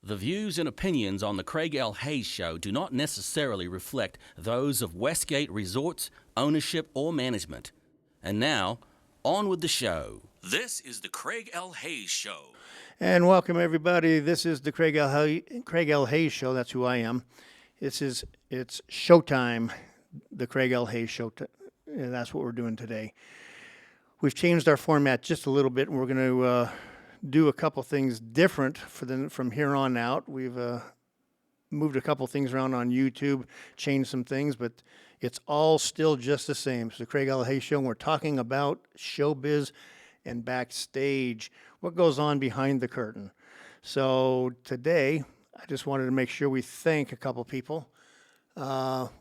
The views and opinions on The Craig L. Hayes Show do not necessarily reflect those of Westgate Resorts, ownership, or management. And now, on with the show. This is The Craig L. Hayes Show. And welcome, everybody. This is the Craig L. Hayes Show. That's who I am. It's showtime, the Craig L. Hayes Show. And that's what we're doing today. We've changed our format just a little bit, and we're going to do a couple things different from here on out. We've moved a couple things around on YouTube, changed some things, but it's all still just the same. It's the Craig L. Hayes Show, and we're talking about showbiz and backstage, what goes on behind the curtain. So today, I just wanted to make sure we thank a couple people.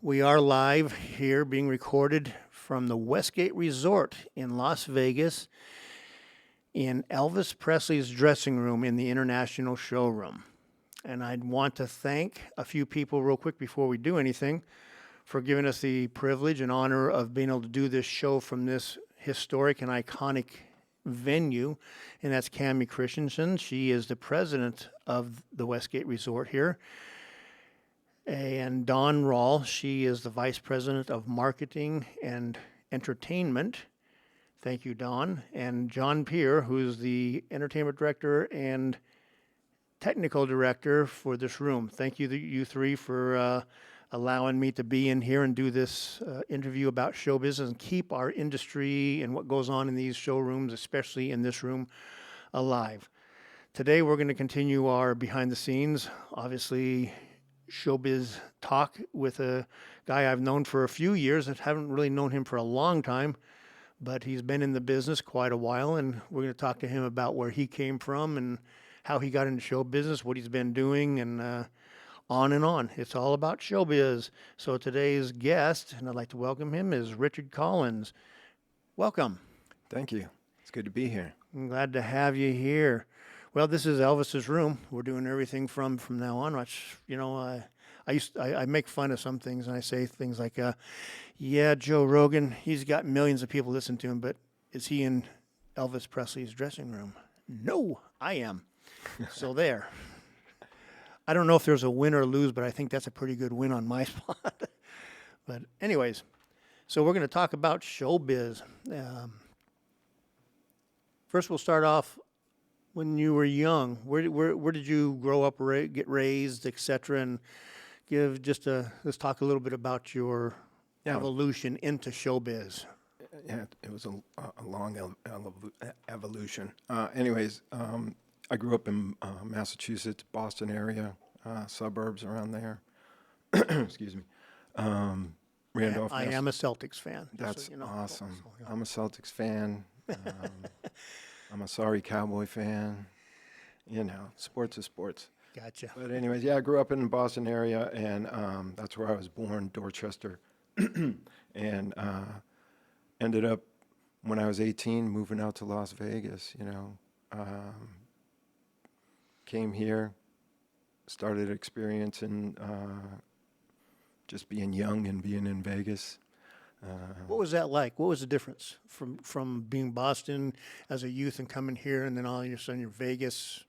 We are live here, being recorded from the Westgate Resort in Las Vegas, in Elvis Presley's dressing room in the International Showroom. And I'd want to thank a few people real quick before we do anything for giving us the privilege and honor of being able to do this show from this historic and iconic venue, and that's Cami Christensen. She is the president of the Westgate Resort here. And Dawn Rawl, she is the vice president of marketing and entertainment. Thank you, Don. And John Peer, who's the entertainment director and technical director for this room. Thank you, you three, for allowing me to be in here and do this interview about show business and keep our industry and what goes on in these showrooms, especially in this room, alive. Today, we're going to continue our behind the scenes, obviously, showbiz talk with a guy I've known for a few years and haven't really known him for a long time. But he's been in the business quite a while, and we're going to talk to him about where he came from and how he got into show business, what he's been doing, and on and on. It's all about showbiz. So today's guest, and I'd like to welcome him, is Richard Collins. Welcome. Thank you. It's good to be here. I'm glad to have you here. Well, this is Elvis's room. We're doing everything from now on. Which, you know, I make fun of some things, and I say things like, yeah, Joe Rogan, he's got millions of people listening to him, but is he in Elvis Presley's dressing room? No, I am. So there. I don't know if there's a win or lose, but I think that's a pretty good win on my spot. But anyways, so we're going to talk about showbiz. First, we'll start off when you were young. Where did you grow up, get raised, etc., and give let's talk a little bit about your evolution into showbiz. Yeah, it was a long evolution. I grew up in Massachusetts, Boston area, suburbs around there. Excuse me. Randolph. I am a Celtics fan. That's so you know. awesome. So, yeah. I'm a Celtics fan. I'm a sorry Cowboy fan. You know, sports is sports. Gotcha. But anyways, yeah, I grew up in the Boston area, and that's where I was born, Dorchester. And ended up, when I was 18, moving out to Las Vegas, you know. Came here, started experiencing just being young and being in Vegas. What was that like? What was the difference from being Boston as a youth and coming here, and then all of a sudden you're Vegas?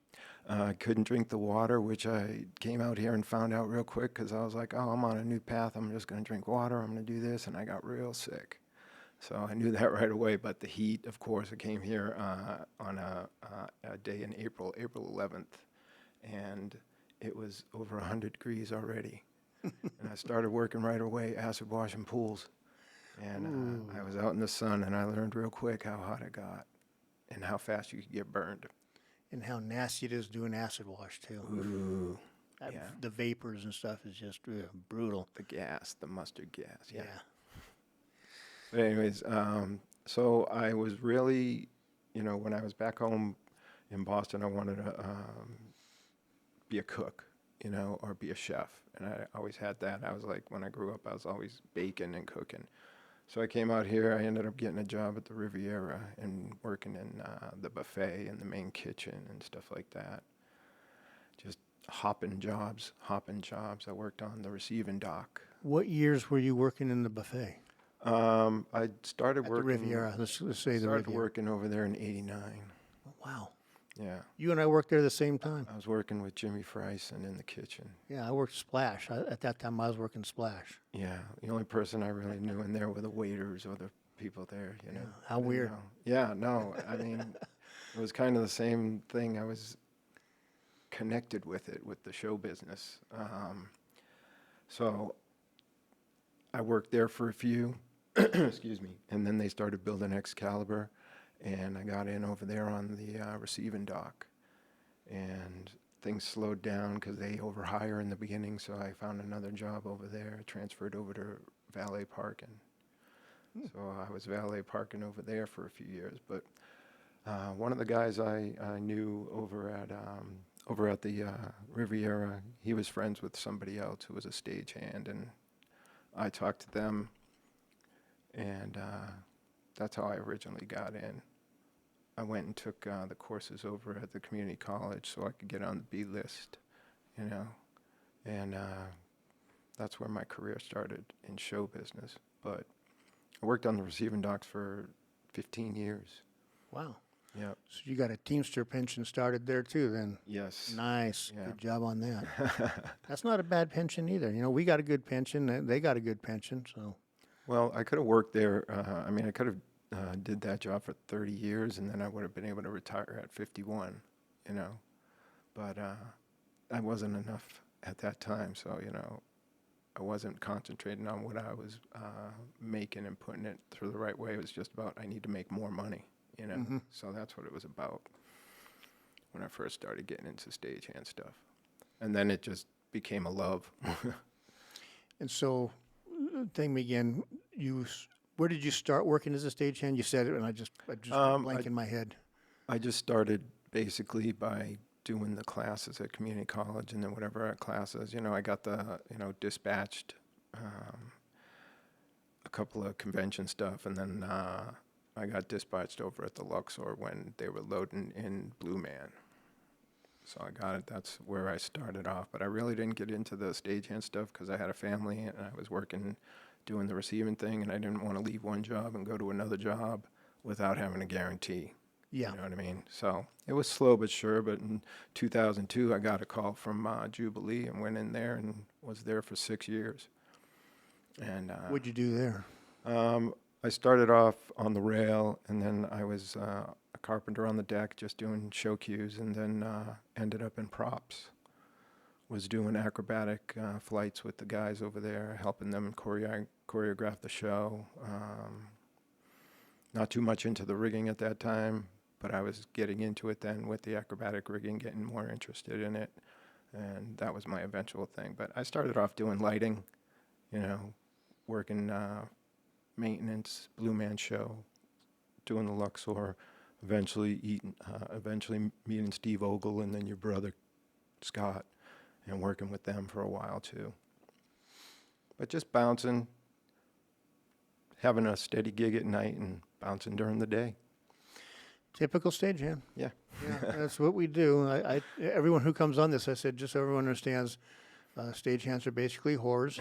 I couldn't drink the water, which I came out here and found out real quick because I was like, oh, I'm on a new path. I'm just going to drink water. I'm going to do this. And I got real sick. So I knew that right away. But the heat, of course, I came here on a day in April 11th. And it was over 100 degrees already. And I started working right away, acid washing pools. And I was out in the sun, and I learned real quick how hot it got and how fast you could get burned. And how nasty it is doing acid wash, too. Ooh, The vapors and stuff is just brutal. the gas, the mustard gas, Yeah. But anyways, so I was really, you know, when I was back home in Boston, I wanted to be a cook, you know, or be a chef. And I always had that. I was like, when I grew up, I was always baking and cooking. So I came out here. I ended up getting a job at the Riviera and working in the buffet and the main kitchen and stuff like that. Just hopping jobs. I worked on the receiving dock. What years were you working in the buffet? I started At working. the Riviera. Let's say the Started Riviera. working over there in '89. Oh, wow. Yeah. You and I worked there the same time. I was working with Jimmy Freisen in the kitchen. Yeah, I worked Splash. At that time, I was working Splash. Yeah, the only person I really knew in there were the waiters or the people there, you know. How I didn't weird. know. Yeah, no, I mean, it was kind of the same thing. I was connected with it, with the show business. So I worked there for a few, excuse me, and then they started building Excalibur, and I got in over there on the receiving dock. And things slowed down because they overhire in the beginning, so I found another job over there, transferred over to valet parking. So I was valet parking over there for a few years. But one of the guys I knew over at the Riviera, he was friends with somebody else who was a stagehand, and I talked to them, and that's how I originally got in. I went and took the courses over at the community college so I could get on the B list, you know, and that's where my career started in show business. But I worked on the receiving docks for 15 years. Wow. Yep. So you got a Teamster pension started there too then. Yes. Nice. Yeah. Good job on that. That's not a bad pension either. You know, we got a good pension. They got a good pension. So. Well, I could have worked there. I mean, I could have did that job for 30 years, and then I would have been able to retire at 51, you know. But that wasn't enough at that time, so, you know, I wasn't concentrating on what I was making and putting it through the right way. It was just about I need to make more money, you know. Mm-hmm. So that's what it was about when I first started getting into stagehand stuff. And then it just became a love. And so, thing again, where did you start working as a stagehand? You said it, and I just blank in my head. I just started basically by doing the classes at community college, and then whatever classes, you know, I got the, you know, dispatched a couple of convention stuff, and then I got dispatched over at the Luxor when they were loading in Blue Man. So I got it. That's where I started off. But I really didn't get into the stagehand stuff because I had a family and I was working, doing the receiving thing, and I didn't want to leave one job and go to another job without having a guarantee. Yeah. You know what I mean? So it was slow but sure. But in 2002, I got a call from Jubilee and went in there and was there for 6 years. And What'd you do there? I started off on the rail, and then I was a carpenter on the deck, just doing show cues, and then ended up in props. Was doing acrobatic flights with the guys over there, helping them choreograph the show. Not too much into the rigging at that time, but I was getting into it then with the acrobatic rigging, getting more interested in it, and that was my eventual thing. But I started off doing lighting, you know, working maintenance, Blue Man show, doing the Luxor, eventually meeting Steve Ogle and then your brother Scott, and working with them for a while too. But just bouncing, having a steady gig at night and bouncing during the day. Typical stagehand. Yeah. Yeah, that's what we do. Everyone who comes on this, I said, just so everyone understands, stagehands are basically whores.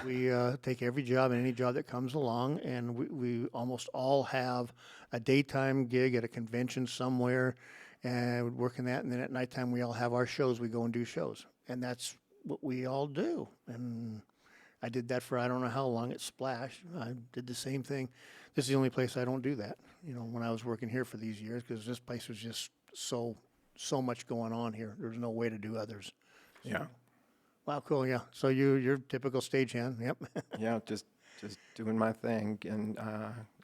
We take every job and any job that comes along, and we almost all have a daytime gig at a convention somewhere, and work in that, and then at nighttime we all have our shows. We go and do shows, and that's what we all do. And I did that for I don't know how long at Splash. I did the same thing. This is the only place I don't do that, you know, when I was working here for these years, because this place was just so much going on here. There's no way to do others. So, Yeah. wow, cool, yeah. So you're typical stagehand, yep. Yeah, just doing my thing, and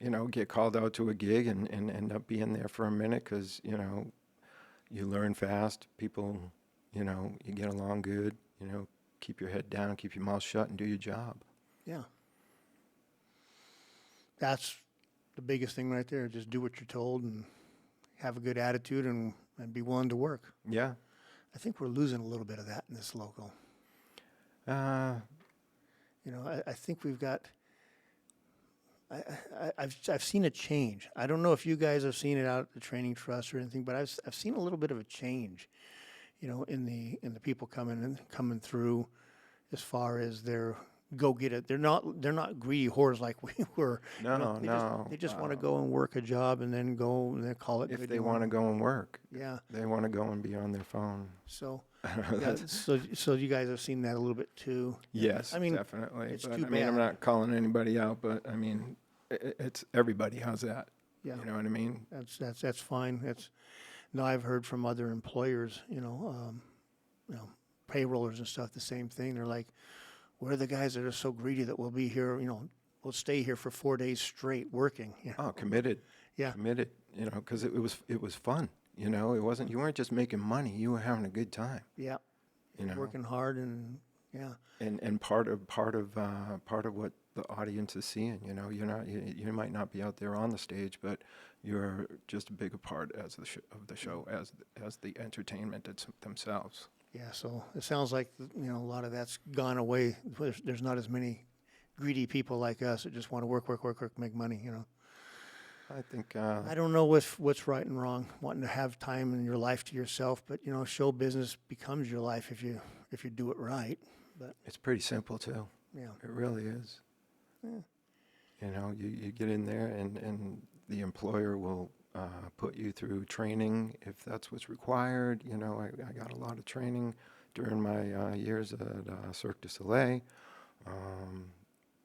you know, get called out to a gig and end up being there for a minute because, you know, you learn fast. People, you know, you get along good. You know, keep your head down, keep your mouth shut, and do your job. Yeah. That's the biggest thing right there. Just do what you're told and have a good attitude and be willing to work. Yeah. I think we're losing a little bit of that in this local. You know, I think we've got. I've seen a change. I don't know if you guys have seen it out at the training trust or anything, but I've seen a little bit of a change, you know, in the people coming through, as far as their go get it. They're not greedy whores like we were. No, they no. Just, they just want to go and work a job and then go and then call it If good. they want to go and work, Yeah. they want to go and be on their phone. So, yeah, so you guys have seen that a little bit too. Yes, I mean, definitely. it's But too I mean, I'm bad. not calling anybody out, but I mean, it's everybody has that. Yeah. You know what I mean? That's fine. No, I've heard from other employers, payrollers and stuff, the same thing. They're like, we're the guys that are so greedy that we'll be here, we'll stay here for 4 days straight working. Oh, committed. Yeah. Committed. Because it was fun. It wasn't. You weren't just making money. You were having a good time. Yeah. Working hard and yeah. And part of what the audience is seeing. You might not be out there on the stage, but you're just a bigger part of the show as the entertainment themselves. Yeah. So it sounds like a lot of that's gone away. There's not as many greedy people like us that just want to work, make money. I think I don't know what's right and wrong. Wanting to have time in your life to yourself, but show business becomes your life if you do it right. But it's pretty simple too. yeah, It really is. Yeah. You get in there and the employer will put you through training if that's what's required. I got a lot of training during my years at Cirque du Soleil,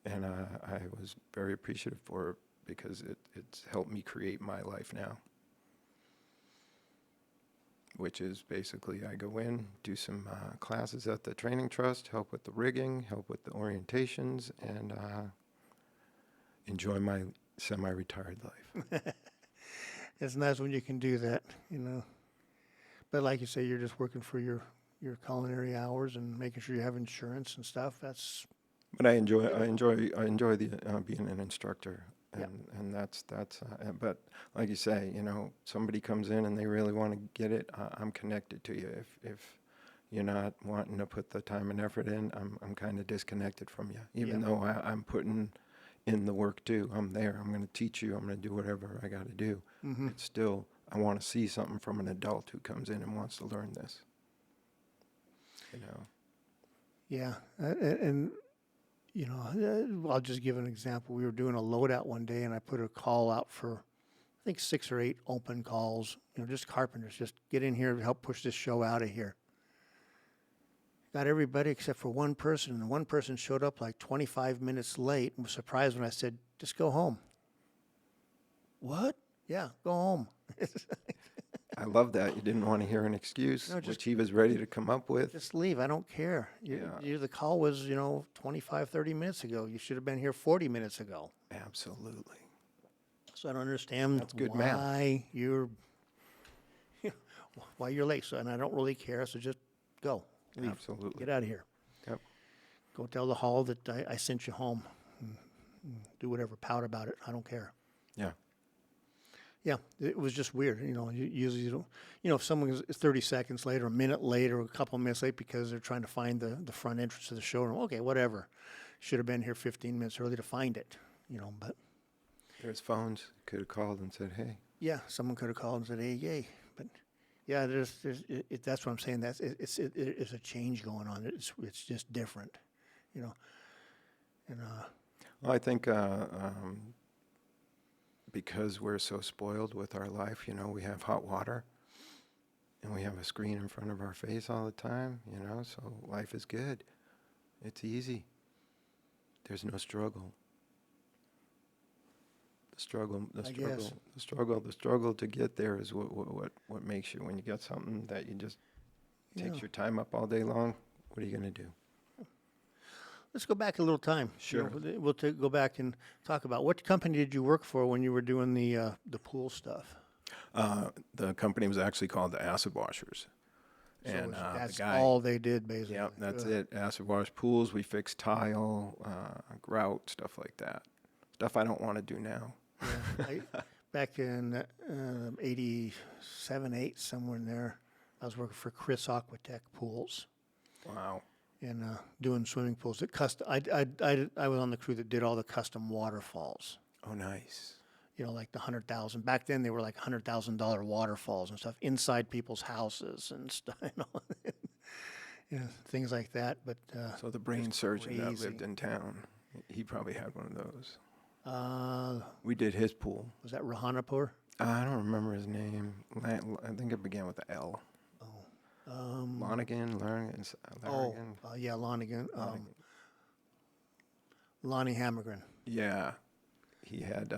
and I was very appreciative for it because it's helped me create my life now, which is basically I go in, do some classes at the training trust, help with the rigging, help with the orientations, and enjoy my semi-retired life. it's nice when you can do that. But like you say, you're just working for your culinary hours and making sure you have insurance and stuff. That's. But I enjoy the being an instructor, and that's. But like you say, somebody comes in and they really want to get it. I'm connected to you. If you're not wanting to put the time and effort in, I'm kind of disconnected from you. Even though I'm putting in the work too. I'm there. I'm going to teach you. I'm going to do whatever I got to do. Mm-hmm. It's still I want to see something from an adult who comes in and wants to learn this. Yeah, and I'll just give an example. We were doing a loadout one day, and I put a call out for, I think 6 or 8 open calls. Just carpenters, just get in here and help push this show out of here. Got everybody except for one person, and the one person showed up like 25 minutes late and was surprised when I said, "Just go home." What? Yeah, go home. I love that. You didn't want to hear an excuse, which he was ready to come up with. Just leave. I don't care. The call was, 25, 30 minutes ago. You should have been here 40 minutes ago. Absolutely. So I don't understand That's good math. why you're late. So, and I don't really care. So just go. Leave. Absolutely. Get out of here. Yep. Go tell the hall that I sent you home. Do whatever. Pout about it. I don't care. Yeah. Yeah, it was just weird. Usually you don't, if someone is 30 seconds late or a minute late or a couple of minutes late because they're trying to find the front entrance to the showroom, okay, whatever. Should have been here 15 minutes early to find it, but. There's phones. Could have called and said, hey. Yeah, someone could have called and said, hey, yay. But yeah, that's what I'm saying. It's a change going on. It's just different, And Well, I think because we're so spoiled with our life, we have hot water and we have a screen in front of our face all the time, so life is good. It's easy. There's no struggle. The struggle to get there is what makes you, when you get something that you just takes your time up all day long, what are you going to do? Let's go back a little time. Sure. We'll go back and talk about what company did you work for when you were doing the pool stuff? The company was actually called the Acid Washers. And that's the guy, all they did, basically. Yeah, that's it. Acid wash pools. We fix tile, grout, stuff like that. Stuff I don't want to do now. Yeah, back in 87, 8, somewhere in there, I was working for Chris Aquatech Pools. Wow. And doing swimming pools. I was on the crew that did all the custom waterfalls. Oh, nice. Like the 100,000. Back then, they were like $100,000 waterfalls and stuff inside people's houses and stuff. things like that. But So the brain surgeon that crazy. lived in town, he probably had one of those. uh, We did his pool. was that Rahanapur? I don't remember his name. I think it began with a L. Lonigan, Larnigan, Yeah, Lonigan. Lonigan. Lonnie Hammergren. Yeah, he had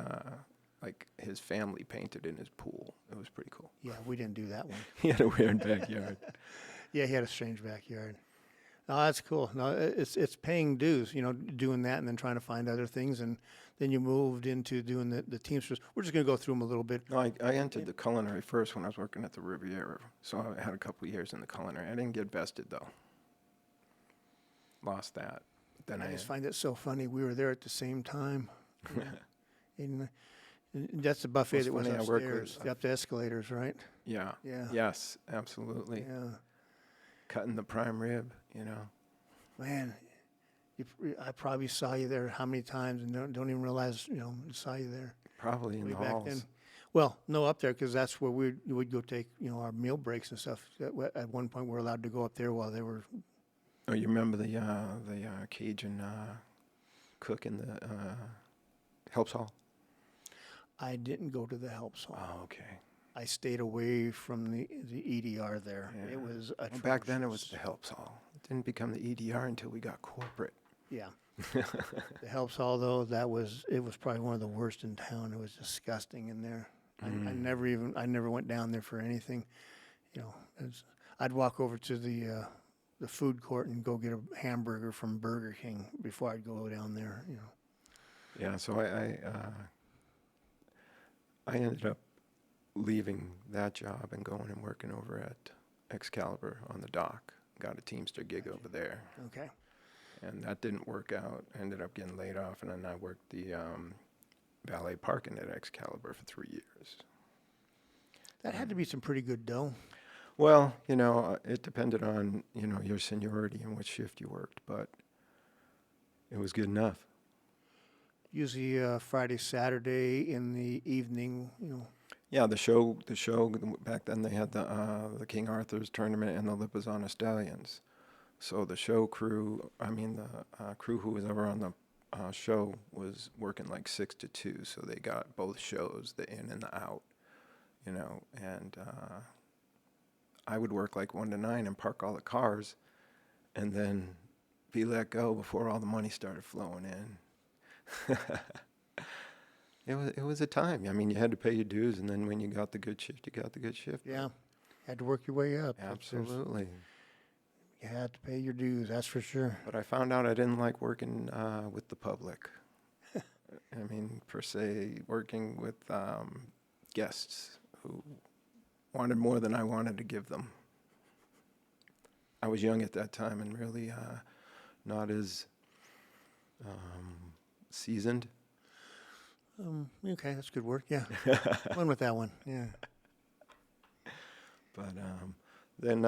like his family painted in his pool. It was pretty cool. Yeah, we didn't do that one. He had a weird backyard. Yeah, he had a strange backyard. No, that's cool. No, it's paying dues, doing that and then trying to find other things. And then you moved into doing the Teamsters. We're just going to go through them a little bit. No, I entered the culinary first when I was working at the Riviera. So I had a couple of years in the culinary. I didn't get vested though. Lost that. Then I just find it so funny. We were there at the same time. And that's the buffet It's that was funny, I work with- upstairs, up the escalators, right? Yeah. Yeah. Yes, absolutely. Yeah. Cutting the prime rib, Man, I probably saw you there how many times and don't even realize, saw you there. Probably in Way the back halls. then. Well, no, up there because that's where we would go take our meal breaks and stuff. At one point, we were allowed to go up there while they were. Oh, you remember the Cajun cook in the Helps Hall? I didn't go to the helps hall. Oh, okay. I stayed away from the EDR there. Yeah. It was Well, back then it was atrocious. the Helps Hall. It didn't become the EDR until we got corporate. Yeah. The helps hall though, it was probably one of the worst in town. It was disgusting in there. I never went down there for anything. I'd walk over to the food court and go get a hamburger from Burger King before I'd go down there. Yeah, so I ended up leaving that job and going and working over at Excalibur on the dock. Got a Teamster gig over there, Okay. and that didn't work out. I ended up getting laid off, and then I worked the valet parking at Excalibur for 3 years. That had to be some pretty good dough. Well, it depended on, your seniority and what shift you worked, but it was good enough. Usually Friday, Saturday in the evening, Yeah, the show back then they had the King Arthur's tournament and the Lipizzaner Stallions. So the show crew, the crew who was ever on the show was working like 6 to 2, so they got both shows, the in and the out, and I would work like 1 to 9 and park all the cars and then be let go before all the money started flowing in. It was a time. You had to pay your dues, and then when you got the good shift, you got the good shift. yeah, had to work your way up. Absolutely. You had to pay your dues, that's for sure. But I found out I didn't like working with the public. Per se, working with guests who wanted more than I wanted to give them. I was young at that time and really not as seasoned. Okay, that's good work. Yeah, went with that one. Yeah. But then,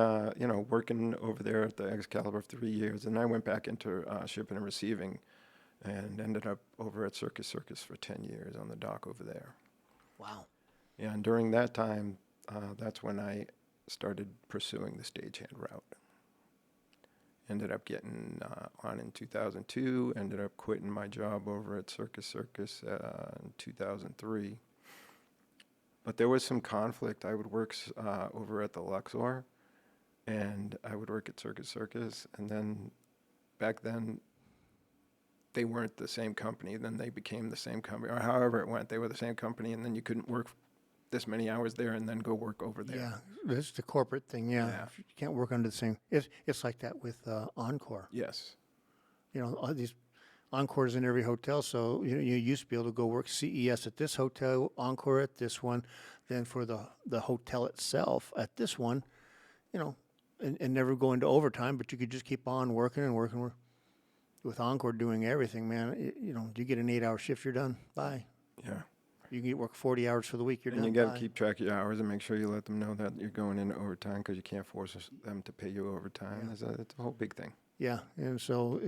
working over there at the Excalibur for 3 years, and I went back into shipping and receiving and ended up over at Circus for 10 years on the dock over there. Wow. Yeah, and during that time, that's when I started pursuing the stagehand route. Ended up getting on in 2002, ended up quitting my job over at Circus in 2003. But there was some conflict. I would work over at the Luxor, and I would work at Circus, and then back then they weren't the same company. Then they became the same company, or however it went. They were the same company, and then you couldn't work this many hours there and then go work over there. Yeah, this is the corporate thing. Yeah, Yeah. You can't work under the same. It's like that with Encore. Yes. All these Encores in every hotel. So you used to be able to go work CES at this hotel, Encore at this one, then for the hotel itself at this one, and never go into overtime. But you could just keep on working and working. With Encore doing everything, man. You get an 8-hour shift, you're done. Bye. Yeah. You can work 40 hours for the week, you're And done. you got Bye. to keep track of your hours and make sure you let them know that you're going into overtime because you can't force them to pay you overtime. Yeah. It's a whole big thing. Yeah, and so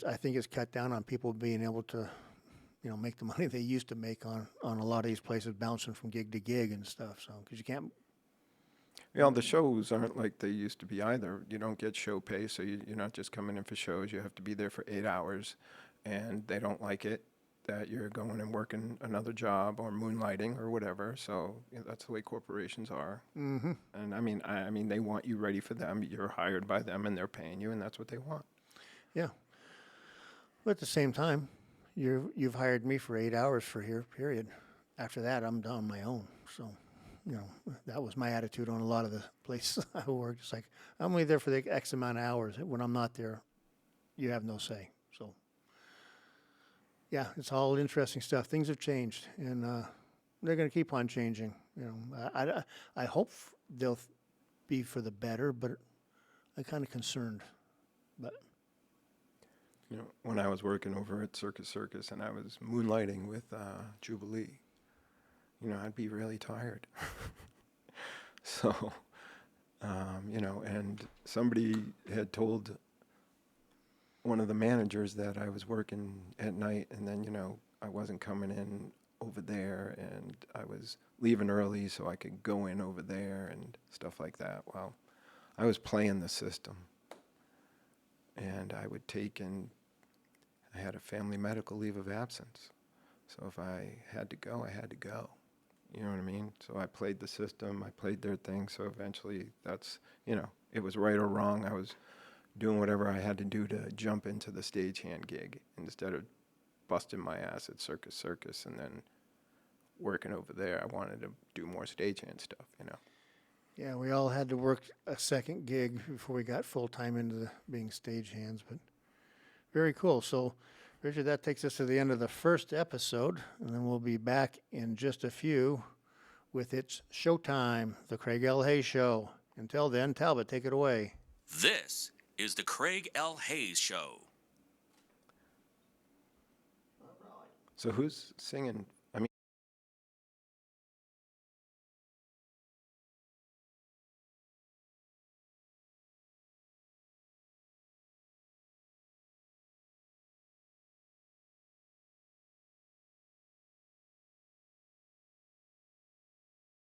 I think it's cut down on people being able to, make the money they used to make on a lot of these places, bouncing from gig to gig and stuff. So because you can't You know, the shows aren't like they used to be either. You don't get show pay, so you're not just coming in for shows. You have to be there for 8 hours, and they don't like it that you're going and working another job or moonlighting or whatever. So that's the way corporations are. Mm-hmm. And I mean, they want you ready for them. You're hired by them, and they're paying you, and that's what they want. Yeah. But at the same time, you've hired me for 8 hours for here, period. After that, I'm done on my own. So, you know, that was my attitude on a lot of the places I worked. It's like, I'm only there for the X amount of hours. When I'm not there, you have no say. So, yeah, it's all interesting stuff. Things have changed, and they're going to keep on changing. You know, I hope they'll be for the better, but I'm kind of concerned. But You know, when I was working over at Circus and I was moonlighting with Jubilee, you know, I'd be really tired. So, you know, and somebody had told one of the managers that I was working at night, and then, you know, I wasn't coming in over there, and I was leaving early so I could go in over there and stuff like that. Well, I was playing the system, and I would take and I had a family medical leave of absence. So if I had to go, I had to go. You know what I mean? So I played the system, I played their thing, so eventually that's, you know, it was right or wrong. I was doing whatever I had to do to jump into the stagehand gig instead of busting my ass at Circus and then working over there. I wanted to do more stagehand stuff, you know. yeah, we all had to work a second gig before we got full time into being stagehands. But very cool. So, Richard, that takes us to the end of the first episode, and then we'll be back in just a few with It's Showtime, the Craig L. Hayes Show. Until then, Talbot, take it away. This is the Craig L. Hayes Show. So who's singing